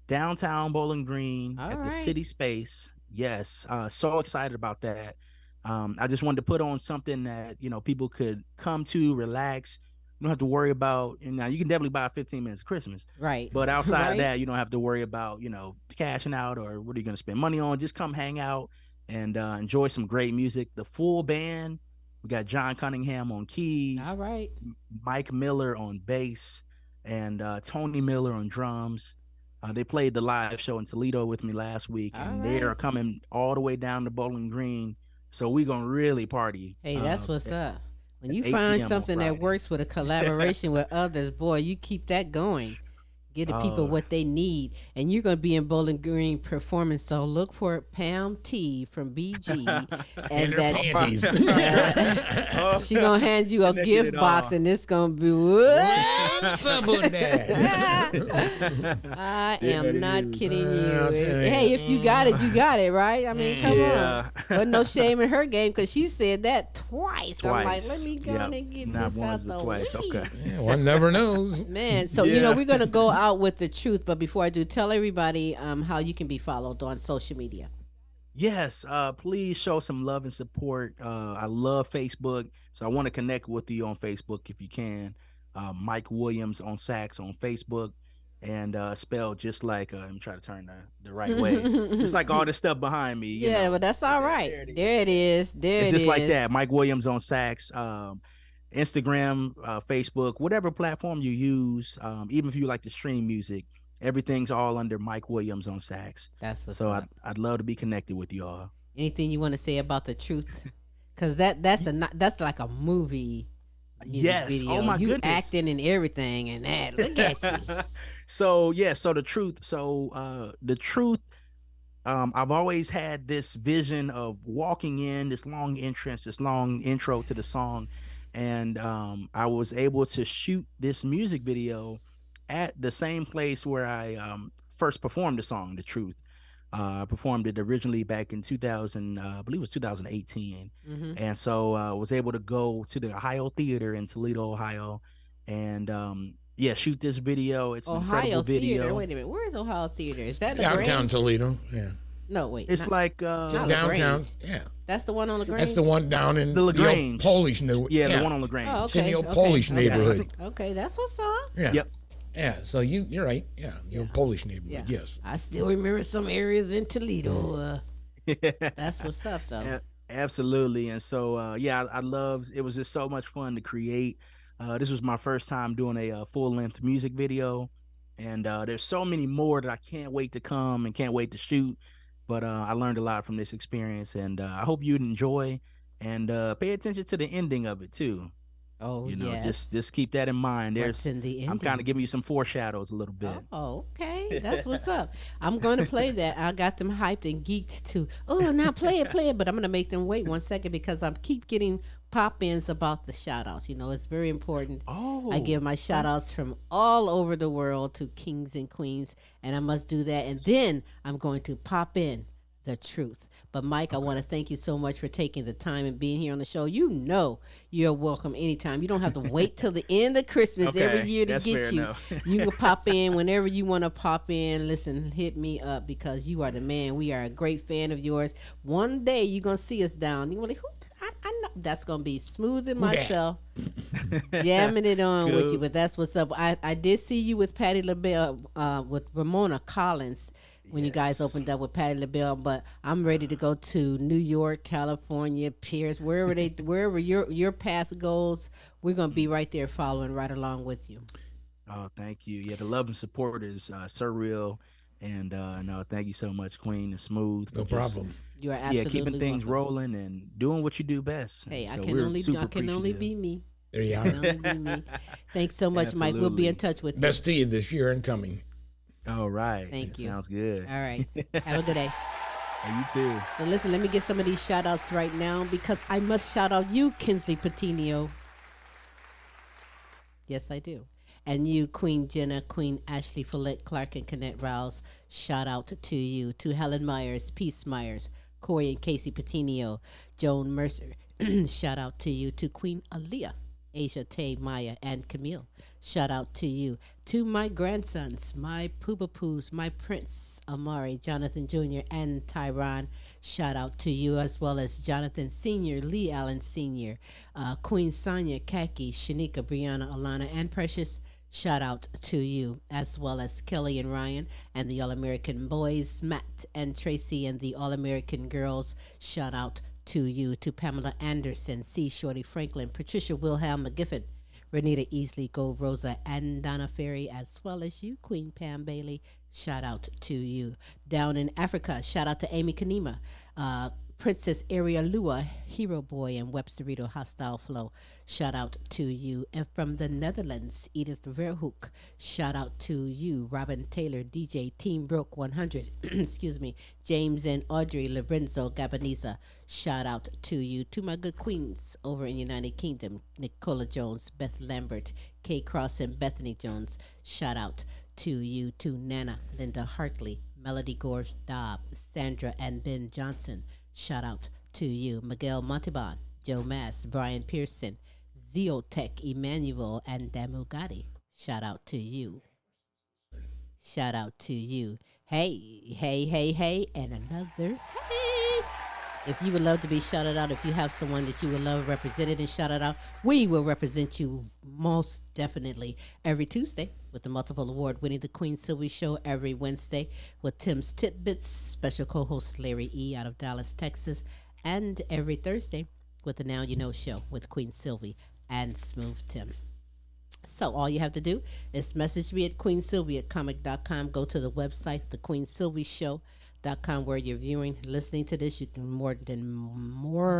downtown Bowling Green at the City Space. Yes, so excited about that. I just wanted to put on something that, people could come to, relax. You don't have to worry about, now you can definitely buy 15 minutes of Christmas. Right. But outside of that, you don't have to worry about, cashing out or what are you going to spend money on. Just come hang out and enjoy some great music. The full band, we got John Cunningham on keys. All right. Mike Miller on bass and Tony Miller on drums. They played the live show in Toledo with me last week, and they are coming all the way down to Bowling Green. So we're going to really party. Hey, that's what's up. When you find something that works with a collaboration with others, boy, you keep that going. Get the people what they need. And you're going to be in Bowling Green performing. So look for Pam T from BG. And that panties. She's going to hand you a gift box, and it's going to be, what? I am not kidding you. Hey, if you got it, you got it, right? I mean, come on. But no shame in her game, because she said that twice. I'm like, let me go and get Not this once, out but the twice. way. Okay. Yeah, one never knows. Man, so we're gonna go out with the truth, but before I do, tell everybody how you can be followed on social media. Yes, please show some love and support. I love Facebook, so I want to connect with you on Facebook if you can. Mike Williams on sax on Facebook, and spelled just like let me try to turn the right way, just like all this stuff behind me. You know. But that's all right. There it is. It's just like that. Mike Williams on sax. Instagram, Facebook, whatever platform you use, even if you like to stream music, everything's all under Mike Williams on sax. That's what's So up. I'd love to be connected with you all. Anything you want to say about the truth? Because that's like a movie. Music Yes. video. Oh my you goodness. acting and everything and that. Look at you. So the truth. The truth. I've always had this vision of walking in this long entrance, this long intro to the song, and I was able to shoot this music video at the same place where I first performed the song, "The Truth." I performed it originally back in 2000, I believe it was 2018, and so I was able to go to the Ohio Theater in Toledo, Ohio, and shoot this video. It's an Ohio incredible video. Theater. Wait a minute. Where is Ohio Theater? Is that Downtown LaGrange? Toledo. Yeah. No, wait. It's not- like not Downtown. LaGrange. Yeah. That's the one on LaGrange. That's the one down in The LaGrange. old Polish new. the one on LaGrange. Oh, It's in okay. the old okay, Polish okay. neighborhood. Okay, that's what's up. Yeah. Yep. Yeah. So you're right. Yeah. The old Polish neighborhood. Yeah. Yes. I still remember some areas in Toledo. That's what's up, though. Absolutely. And so I loved it. Was just so much fun to create. This was my first time doing a full-length music video, and there's so many more that I can't wait to come and can't wait to shoot. But I learned a lot from this experience, and I hope you'd enjoy and pay attention to the ending of it too. Oh, You know, yes. just keep that in mind. What's in the I'm ending? kind of giving you some foreshadows a little bit. Oh, okay. That's what's up. I'm going to play that. I got them hyped and geeked to, now play it. But I'm going to make them wait 1 second because I keep getting pop-ins about the shout-outs. You know, it's very important. Oh, I give my shout-outs from all over the world to kings and queens, and I must do that. And then I'm going to pop in the truth. But Mike, I want to thank you so much for taking the time and being here on the show. You know you're welcome anytime. You don't have to wait till the end of Christmas every year to that's get fair you. enough. You can pop in whenever you want to pop in. Listen, hit me up because you are the man. We are a great fan of yours. One day you're going to see us down. You're going to be like, I know. That's going to be Smooth and myself jamming it on with you. But that's what's up. I did see you with Patti LaBelle, with Ramona Collins, when you guys opened up with Patti LaBelle, but I'm ready to go to New York, California, Pierce, wherever your path goes, we're gonna be right there following right along with you. Oh, thank you. Yeah, the love and support is surreal, and no, thank you so much, Queen and Smooth. No problem. You are absolutely keeping things welcome. rolling and doing what you do best. Hey, So I can we're only super be me. There you I can are. only be me. Thanks so much, Mike. We'll be in touch with you. Best to you this year and coming. All right. Thank you. Sounds good. All right. Have a good day. And you too. So listen, let me get some of these shout outs right now because I must shout out you, Kinsley Patino. Yes, I do. And you, Queen Jenna, Queen Ashley Follett, Clark, and Kenneth Rouse. Shout out to you. To Helen Myers, Peace Myers, Corey and Casey Patino, Joan Mercer. Shout out to you. To Queen Aaliyah, Asia Tay, Maya, and Camille. Shout out to you. To my grandsons, my Poobapoos, my Prince, Amari, Jonathan Jr., and Tyron. Shout out to you, as well as Jonathan Sr., Lee Allen Sr., Queen Sonia, Kaki, Shanika, Brianna, Alana, and Precious. Shout out to you, as well as Kelly and Ryan and the All-American Boys, Matt and Tracy and the All-American Girls. Shout out to you. To Pamela Anderson, C. Shorty Franklin, Patricia Wilhelm McGiffin, Renita Easley, Gold Rosa, and Donna Ferry, as well as you, Queen Pam Bailey. Shout out to you. Down in Africa, shout out to Amy Kanema, Princess Aria Lua, Hero Boy, and Websterito Hostile Flow. Shout out to you. And from the Netherlands, Edith Verhoek. Shout out to you, Robin Taylor, DJ Team Broke 100. Excuse me. James and Audrey Lorenzo Gabaniza. Shout out to you. To my good queens over in United Kingdom, Nicola Jones, Beth Lambert, Kay Cross, and Bethany Jones. Shout out to you. To Nana, Linda Hartley, Melody Gores Dobb, Sandra, and Ben Johnson. Shout out to you. Miguel Montalban, Joe Mass, Brian Pearson, Zeotech, Emmanuel, and Damugati. Shout out to you. Shout out to you. Hey, hey, hey, hey, and another hey. If you would love to be shouted out, if you have someone that you would love represented and shouted out, we will represent you most definitely every Tuesday with the multiple award winning The Queen Silvy Show, every Wednesday with Tim's Tidbits, special co-host Larry E. out of Dallas, Texas, and every Thursday with the Now You Know Show with Queen Silvy and Smooth Tim. So all you have to do is message me at queensylvia@comic.com. Go to the website, thequeensylvyshow.com, where you're viewing, listening to this. You can more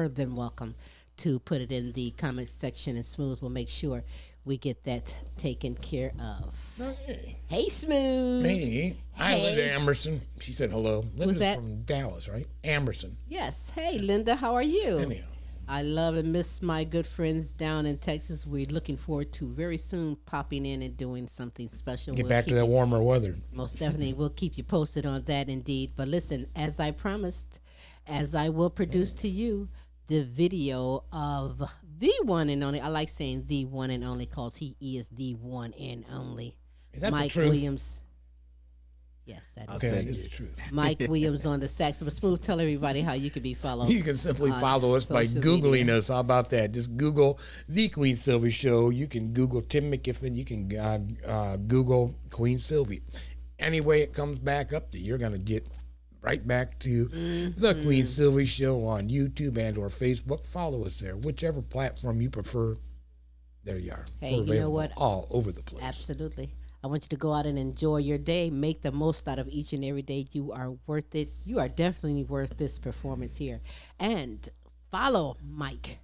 than welcome to put it in the comment section, and Smooth will make sure we get that taken care of. Okay. Hey, Smooth. Hey, hi, Linda Amerson. She said hello. Linda's that? from Dallas, right? Amerson. Yes. Hey, Linda, how are you? Anyhow. I love and miss my good friends down in Texas. We're looking forward to very soon popping in and doing something special. Get back to that warmer weather. Most definitely. We'll keep you posted on that indeed. But listen, as I promised, as I will produce to you the video of the one and only, I like saying the one and only because he is the one and only. Is that Mike the truth? Williams. Yes, that is Okay, that is the truth. Mike Williams on the sax. But Smooth, tell everybody how you can be followed. You can simply on follow us by social Googling media. us. How about that? Just Google The Queen Silvy Show. You can Google Tim McKiffin. You can Google Queen Silvy. Anyway, it comes back up that you're going to get right back to The Queen Silvy Show on YouTube and or Facebook. Follow us there. Whichever platform you prefer, there you are. Hey, We're you know available what? all over the place. Absolutely. I want you to go out and enjoy your day. Make the most out of each and every day. You are worth it. You are definitely worth this performance here. And follow Mike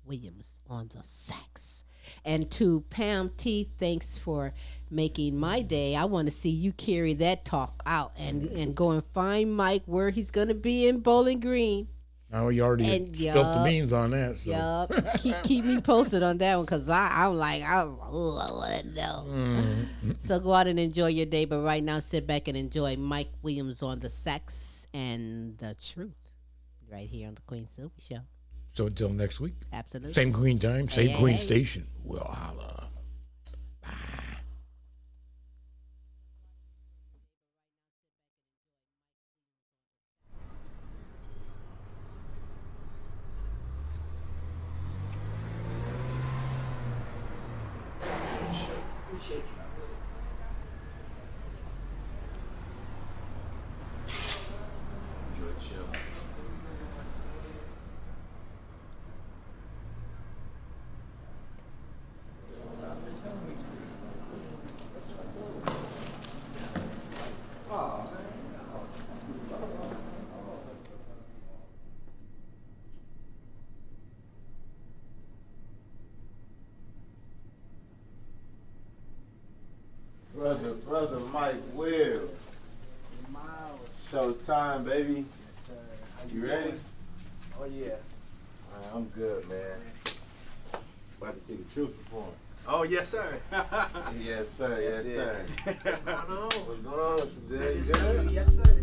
Williams on the sax. And to Pam T, thanks for making my day. I want to see you carry that talk out and go and find Mike where he's going to be in Bowling Green. Now you already spilt the beans on that. So. Yup. keep me posted on that one because I'm like, I want to know. So go out and enjoy your day. But right now, sit back and enjoy Mike Williams on the sax and the truth right here on the Queen Silvy Show. So until next week. Absolutely. Same Queen time, same Hey, Queen hey. station. We'll holla. Enjoy the show. Brother Mike Will. Showtime, baby. Yes, sir. You ready? Oh, yeah. All right, I'm good, man. About to see the truth perform. Oh, yes, sir. Yes, sir. Yes, That's sir. it. What's going on? What's going on? Good You to see you. good? Yes, sir.